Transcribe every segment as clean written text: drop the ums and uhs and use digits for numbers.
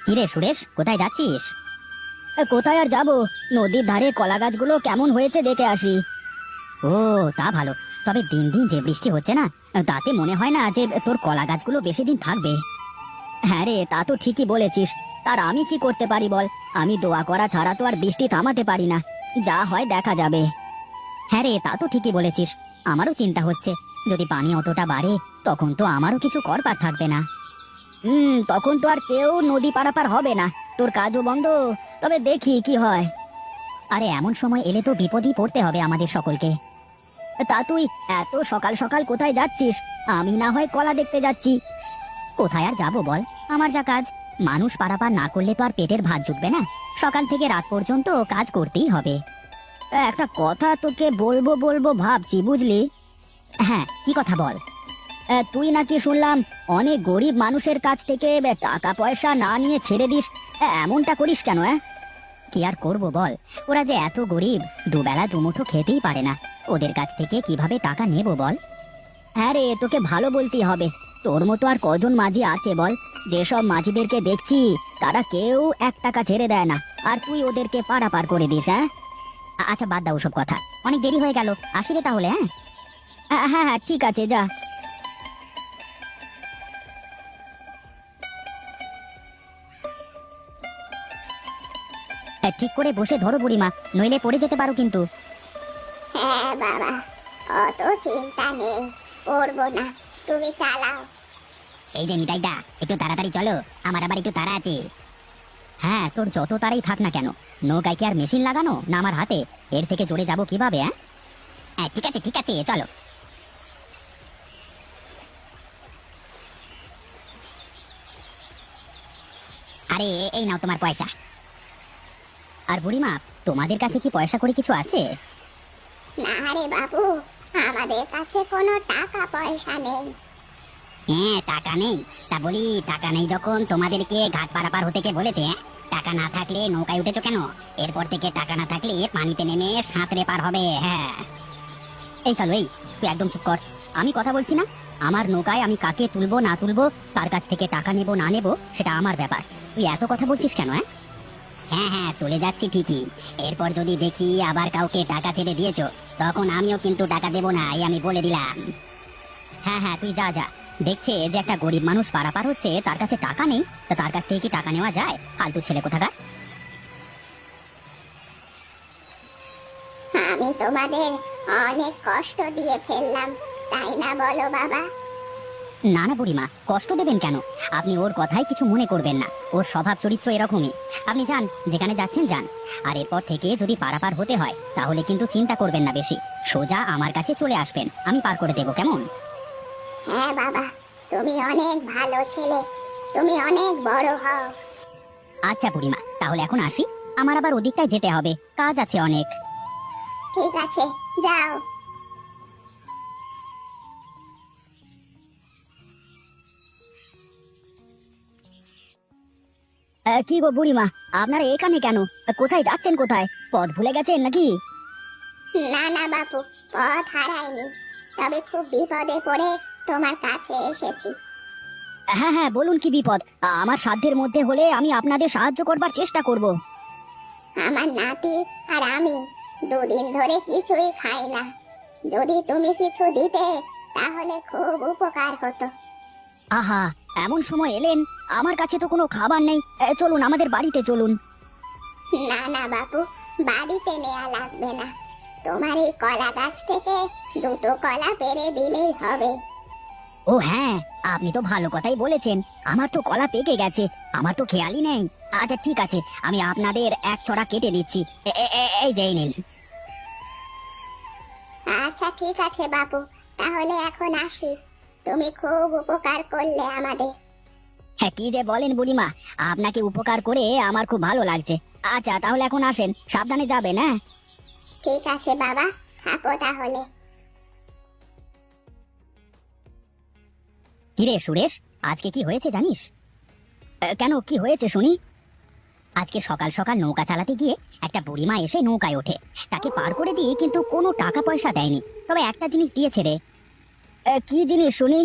কিরে সুরেশ, কোথায় যাচ্ছিস? কোথায় আর যাব, নদীর ধারে কলা গাছগুলো কেমন হয়েছে দেখে আসি। ও, তা ভালো। তবে দিন দিন যে বৃষ্টি হচ্ছে না, তাতে মনে হয় না যে তোর কলা গাছগুলো বেশি দিন থাকবে। হ্যাঁ রে, তা তো ঠিকই বলেছিস। তার আমি কি করতে পারি বল? আমি দোয়া করা ছাড়া তো আর বৃষ্টি থামাতে পারি না। যা হয় দেখা যাবে। হ্যাঁ রে, তা তো ঠিকই বলেছিস। আমারও চিন্তা হচ্ছে, যদি পানি অতটা বাড়ে তখন তো আমারও কিছু করবার থাকবে না। তখন তো আর কেউ নদী পারাপার হবে না, তোর কাজও বন্ধ। তবে দেখি কি হয়। আরে এমন সময় এলে তো বিপদই পড়তে হবে আমাদের সকলকে। তা তুই এত সকাল সকাল কোথায় যাচ্ছিস? আমি না হয় কলা দেখতে যাচ্ছি। কোথায় আর যাবো বল, আমার যা কাজ। মানুষ পারাপার না করলে তো আর পেটের ভাত জুটবে না। সকাল থেকে রাত পর্যন্ত কাজ করতেই হবে। একটা কথা তোকে বলবো বলবো ভাবছি, বুঝলি? হ্যাঁ, কি কথা বল। তুই নাকি শুনলাম অনেক গরিব মানুষের কাছ থেকে টাকা পয়সা না নিয়ে ছেড়ে দিস। এমনটা করিস কেন? কি আর করব বল, ওরা যে এত গরিব, দুবেলা দুমুঠো খেতেই পারে না। ওদের কাছ থেকে কিভাবে টাকা নেব বল? হ্যাঁ রে, তোকে ভালো বলতেই হবে। তোর মতো আর কজন মাঝি আছে বল? যেসব মাঝিদেরকে দেখছি তারা কেউ 1 টাকা ছেড়ে দেয় না, আর তুই ওদেরকে পারাপার করে দিস। হ্যাঁ, আচ্ছা বাদ দাও ওসব কথা, অনেক দেরি হয়ে গেল, আসি রে তাহলে। হ্যাঁ হ্যাঁ হ্যাঁ, ঠিক আছে, যা। ঠিক করে বসে ধরো বুড়িমা, নইলে পড়ে যেতে পারো কিন্তু। হ্যাঁ বাবা, অত চিন্তা নেই, পড়বো না, তুমি চালাও। এই যে নিতাইদা, একটু তাড়াতাড়ি চলো, আমার আবার একটু তাড়া আছে। হ্যাঁ, তোর যত তাড়াই থাক না কেন, নৌকায় কি আর মেশিন লাগানো না আমার হাতে? এর থেকে জোরে যাবো কিভাবে? হ্যাঁ ঠিক আছে ঠিক আছে, চলো। আরে এই নাও তোমার পয়সা। আর বুড়িমা, তোমাদের কাছে কি পয়সা করে কিছু আছে? না রে বাবু, আমাদের কাছে কোনো টাকা পয়সা নেই। হ্যাঁ, টাকা নেই? তা বলি, টাকা নেই যখন তোমাদেরকে ঘাট পারাপার হতে কে বলেছে? টাকা না থাকলে নৌকায় উঠেছো কেন? এরপর থেকে টাকা না থাকলে পানিতে নেমে সাঁতরে পার হবে। হ্যাঁ, এই কালো, এই তুই একদম চুপ কর। আমি কথা বলছি না? আমার নৌকায় আমি কাকে তুলবো না তুলবো, তার কাছ থেকে টাকা নেব না নেব, সেটা আমার ব্যাপার। তুই এত কথা বলছিস কেন? হ্যাঁ হ্যাঁ, চলে যাচ্ছি ঠিকই। এরপর যদি দেখি আবার কাউকে টাকা ছেড়ে দিয়েছো, তখন আমিও কিন্তু টাকা দেবো না, এই আমি বলে দিলাম। হ্যাঁ হ্যাঁ, তুই যা যা। দেখছে যে একটা গরিব মানুষ পারাপার হচ্ছে, তার কাছে টাকা নেই, তা তার কাছ থেকে কি টাকা নেওয়া যায়? ফালতু ছেলে কোথাকার। আমি তোমাদের অনেক কষ্ট দিয়ে ফেললাম, তাই না বলো বাবা? না না বুড়িমা, কষ্ট দেবেন কেন? আপনি ওর কথায় কিছু মনে করবেন না, ওর স্বভাব চরিত্র এরকমই। আপনি যান, যেখানে যাচ্ছেন যান। আর এরপর থেকে যদি পারাপার হতে হয় তাহলে কিন্তু চিন্তা করবেন না বেশি, সোজা আমার কাছে চলে আসবেন, আমি পার করে দেবো, কেমন? হ্যাঁ বাবা, তুমি অনেক ভালো ছেলে, তুমি অনেক বড় হও। আচ্ছা বুড়িমা, তাহলে এখন আসি, আমার আবার ওদিকটায় যেতে হবে, কাজ আছে অনেক। ঠিক আছে, যাও। কি গো বুড়িমা, আপনারা এখানে কেন? কোথায় যাচ্ছেন? কোথায়, পথ ভুলে গেছেন নাকি? না না বাপু, পথ হারাইনি, তবে খুব বিপদে পড়ে তোমার কাছে এসেছি। হ্যাঁ হ্যাঁ, বলুন কি বিপদ? আমার সাধ্যের মধ্যে হলে আমি আপনাদের সাহায্য করবার চেষ্টা করব। আমার নাতি আর আমি 2 দিন ধরে কিছুই খাই না, যদি তুমি কিছু দিতে তাহলে খুব উপকার হতো। আহা, এমন সময় এলেন, আমার কাছে তো কোনো খাবার নেই। চলুন আমাদের বাড়িতে চলুন। না না বাপু, বাড়িতে নেওয়া লাগবে না, তোমার এই কলা গাছ থেকে 2টো কলা পেড়ে দিলেই হবে। ও হ্যাঁ, আপনি তো ভালো কথাই বলেছেন, আমার তো কলা পেকে গেছে, আমার তো খেয়ালই নেই। আচ্ছা ঠিক আছে, আমি আপনাদের 1 ছড়া কেটে দিচ্ছি। এই যে এই নিন। আচ্ছা ঠিক আছে বাপু, তাহলে এখন আসি, তুমি খুব উপকার করলে আমাদের। হ্যাঁ, কি যে বলেন বুড়িমা, আপনাকে উপকার করে আমার খুব ভালো লাগছে। আচ্ছা তাহলে এখন আসেন, সাবধানে যাবেন। হ্যাঁ, ঠিক আছে বাবা, থাকো তাহলে। কিরে সুরেশ, আজকে কি হয়েছে জানিস? কেন, কি হয়েছে শুনি? আজকে সকাল সকাল নৌকা চালাতে গিয়ে একটা বুড়িমা এসে নৌকায় ওঠে, তাকে পার করে দিয়ে কিন্তু কোনো টাকা পয়সা দেয়নি, তবে একটা জিনিস দিয়েছে রে। কি জিনিস শুনি?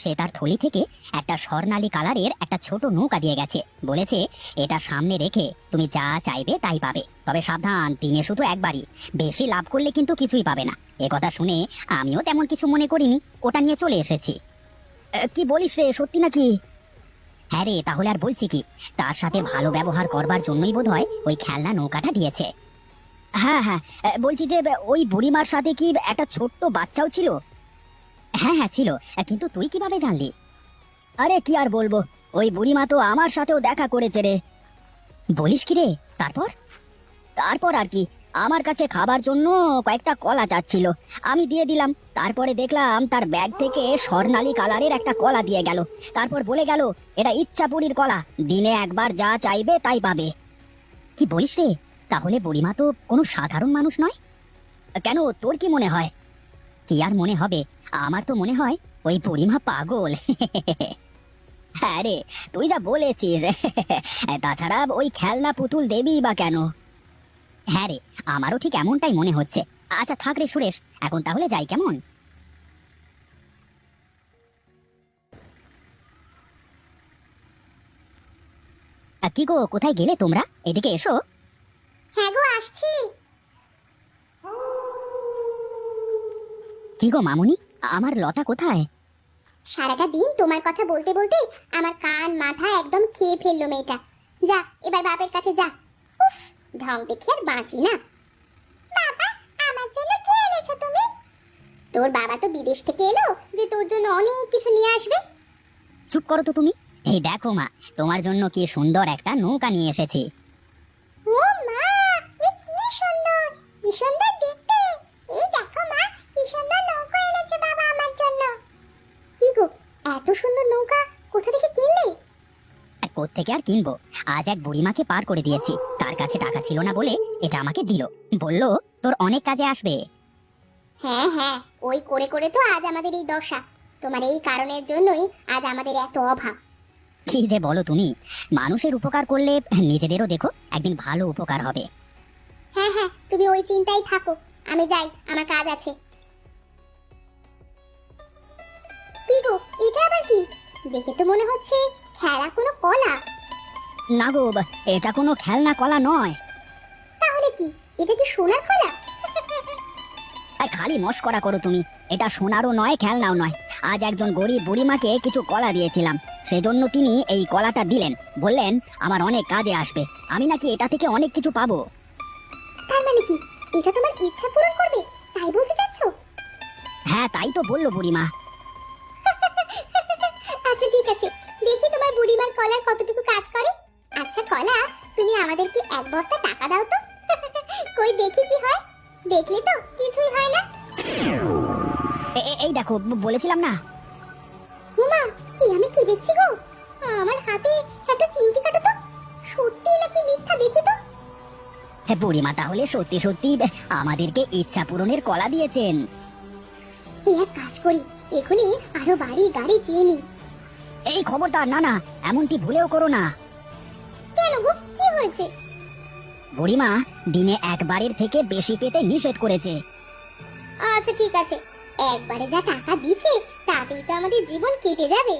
সে তার থলি থেকে একটা স্বর্ণালী কালারের একটা ছোট নৌকা দিয়ে গেছে, বলেছে এটা সামনে রেখে তুমি যা চাইবে তাই পাবে, তবে সাবধান, দিনে শুধু একবারই, বেশি লাভ করলে কিন্তু কিছুই পাবে না। এ কথা শুনে আমিও তেমন কিছু মনে করিনি, ওটা নিয়ে চলে এসেছি। কি বলিস রে, সত্যি নাকি? হ্যাঁ রে, তাহলে আর বলছি কি, তার সাথে ভালো ব্যবহার করবার জন্যই বোধহয় ওই খেলনা নৌকাটা দিয়েছে। হ্যাঁ হ্যাঁ, বলছি যে ওই বুড়িমার সাথে কি একটা ছোট্ট বাচ্চাও ছিল? হ্যাঁ হ্যাঁ ছিল, কিন্তু তুই কিভাবে জানলি? আরে কি আর বলবো, ওই বুড়িমা তো আমার সাথেও দেখা করেছে রে। বলিস কি রে? তারপর? তারপর আর কি, আমার কাছে খাবার জন্য কয়েকটা কলা চাচ্ছিল, আমি দিয়ে দিলাম। তারপরে দেখলাম তার ব্যাগ থেকে স্বর্ণালী কালারের একটা কলা দিয়ে গেল, তারপর বলে গেল এটা ইচ্ছাপুরীর কলা, দিনে একবার যা চাইবে তাই পাবে। কি বলিস রে, তাহলে বুড়িমা তো কোনো সাধারণ মানুষ নয়? কেন, তোর কি মনে হয়? কি আর মনে হবে, আমার তো মনে হয় ওই বুড়িমা পাগল। হ্যাঁ রে, তুই যা বলেছিস। তাছাড়া ওই খেলনা পুতুল দেবী বা কেন? হ্যাঁ রে, আমারও ঠিক এমনটাই মনে হচ্ছে। আচ্ছা থাক রে সুরেশ, এখন তাহলে যাই, কেমন? কি গো, কোথায় গেলে তোমরা? এদিকে এসো। হ্যাঁ গো, আসছি। কি গো মামুনি, আমার লতা কোথায়? সারাটা দিন তোমার কথা বলতে বলতে আমার কান মাথা একদম খেয়ে ফেললো মেয়েটা। যা এবার বাপের কাছে যা। উফ, ঢং দেখে আর বাঁচি না। বাবা, আমার জন্য কি এনেছো তুমি? তোর বাবা তো বিদেশ থেকে এলো যে তোর জন্য অনেক কিছু নিয়ে আসবে। চুপ করো তো তুমি। এই দেখো মা, তোমার জন্য কি সুন্দর একটা নৌকা নিয়ে এসেছি। ও মা, এ কি সুন্দর, কি সুন্দর দেখতে। এই দেখো মা, কি সুন্দর নৌকা এনেছে বাবা আমার জন্য। কি গো, এত সুন্দর নৌকা কোথা থেকে কিনলে? কোত্থেকে আর কিনবো, আজ এক বুড়িমাকে পার করে দিয়েছি, তার কাছে টাকা ছিল না বলে এটা আমাকে দিল, বলল তোর অনেক কাজে আসবে। হ্যাঁ হ্যাঁ, ওই করে করে তো আজ আমাদের এই দশা। তোমার এই কারণের জন্যই আজ আমাদের এত অভাব। কি যে বলো তুমি, মানুষের উপকার করলে নিজেদেরও দেখো একদিন ভালো উপকার হবে। হ্যাঁ হ্যাঁ, তুমি ওই চিন্তাই থাকো, আমি যাই, আমার কাজ আছে। কি গো, এটা আবার কি? দেখে তো মনে হচ্ছে খেলা কোনো কলা। না গো, এটা কোনো খেলনা কলা নয়। তাহলে কি, এটা কি সোনার কলা? খালি মস্করা করো তুমি, এটা সোনারও নয় খেলনাও নয়। আজ একজন গরিব বুড়িমাকে কিছু কলা দিয়েছিলাম, সেজন্য তিনি এই কলাটা দিলেন, বললেন আমার অনেক কাজে আসবে, আমি নাকি এটা থেকে অনেক কিছু পাবো। তার মানে কি, এটা তোমার ইচ্ছা পূরণ করবে, তাই বলতে চাচ্ছ? হ্যাঁ তাই তো বললো বুড়িমা। আচ্ছা ঠিক আছে, দেখি তোমার বুড়িমার কলার কতটুকু কাজ করে। আচ্ছা কলা, তুমি আমাদেরকে এক বস্তা টাকা দাও তো। কই দেখি কি হয়। দেখলে তো কিছুই হয় না। এই দেখো, বলেছিলাম না। উমা, কি আমি কি দেখছি গো? আমার হাতে একটা চিমটি কাটো তো। সত্যি নাকি মিথ্যা দেখি তো। হ্যাঁ বুড়িমা তাহলে সত্যি সত্যি আমাদেরকে ইচ্ছা পূরণের কলা দিয়েছেন। এই এক কাজ করি, এখনই আরো বাড়ি গাড়ি চেয়ে নি। এই খবরদার, না না, এমনটি ভুলেও করো না। কেন গো, কি হয়েছে? বুড়িমা দিনে একবারের থেকে বেশি পেতে নিষেধ করেছে। আচ্ছা ঠিক আছে, একবারে যা টাকা দিছে তাতেই তো আমাদের জীবন কেটে যাবে।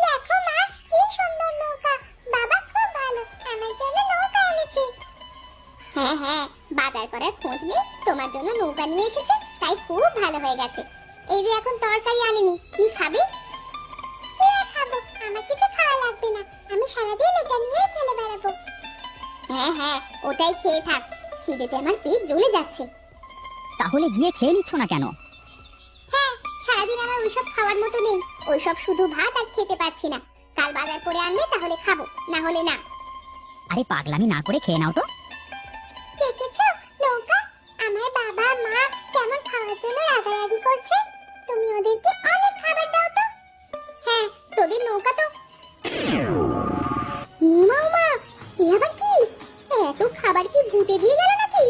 দেখো মা, কি সুন্দর নৌকা, বাবা খুব ভালো, আমার জন্য নৌকা এনেছে। হ্যাঁ হ্যাঁ, বাজার করার খোঁজ নেই, তোমার জন্য নৌকা নিয়ে এসেছে, তাই খুব ভালো হয়ে গেছে। এই যে এখন তরকারি আনেনি, কি খাবে? কি আর খাবো, আমার কিছু খাওয়া লাগবে না, আমি সারাদিন এটা নিয়েই খেলে বেড়াবো। হ্যাঁ হ্যাঁ, ওটাই খেয়ে থাক, খিদেতে আমার পেট জ্বলে যাচ্ছে। তাহলে গিয়ে খেয়ে নিচ্ছ না কেন? হ্যাঁ, সারাদিন আমার ওইসব খাওয়ার মতো নেই, ওইসব শুধু ভাত আর খেতে পাচ্ছি না। কাল বাজার করে আনলে তাহলে খাবো, না হলে না। আরে পাগলামি না করে খেয়ে নাও তো। দেখেছো নৌকা, আমার বাবা মা কেমন খাওয়ার জন্য রাগারাগি করছে। তুমি ওদেরকে অনেক খাবার দাও তো। হ্যাঁ, তোদের নৌকা তো। মামা, এ আবার কি? এত খাবার কি ভূতে দিয়ে গেল নাকি?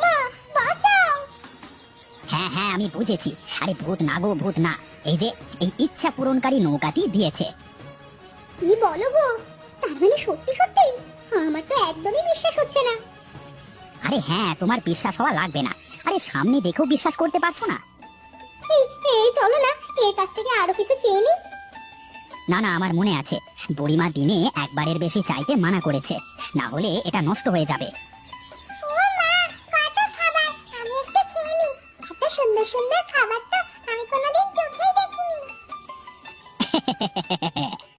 মা, বাঁচাও। হ্যাঁ হ্যাঁ আমি বুঝেছি, আরে ভূত না গো, ভূত না, এই যে এই ইচ্ছা পূরণকারী নৌকাটি দিয়েছে। কি বলো গো, তার মানে সত্যি সত্যি? আমার তো একদমই বিশ্বাস হচ্ছে না। আরে হ্যাঁ, তোমার বিশ্বাস হওয়া লাগবে না, আরে সামনে দেখেও বিশ্বাস করতে পারছো না? এই চলো না, এর কাছ থেকে আরো কিছু চেয়ে নিই। না না, আমার মনে আছে বুড়িমা দিনে একবারের বেশি চাইতে মানা করেছে, না হলে এটা নষ্ট হয়ে যাবে। ও মা, কত খাবার, আমি একটু খেয়ে নিই। এত সুন্দর সুন্দর খাবার তো আমি কোনোদিন চোখেই দেখিনি।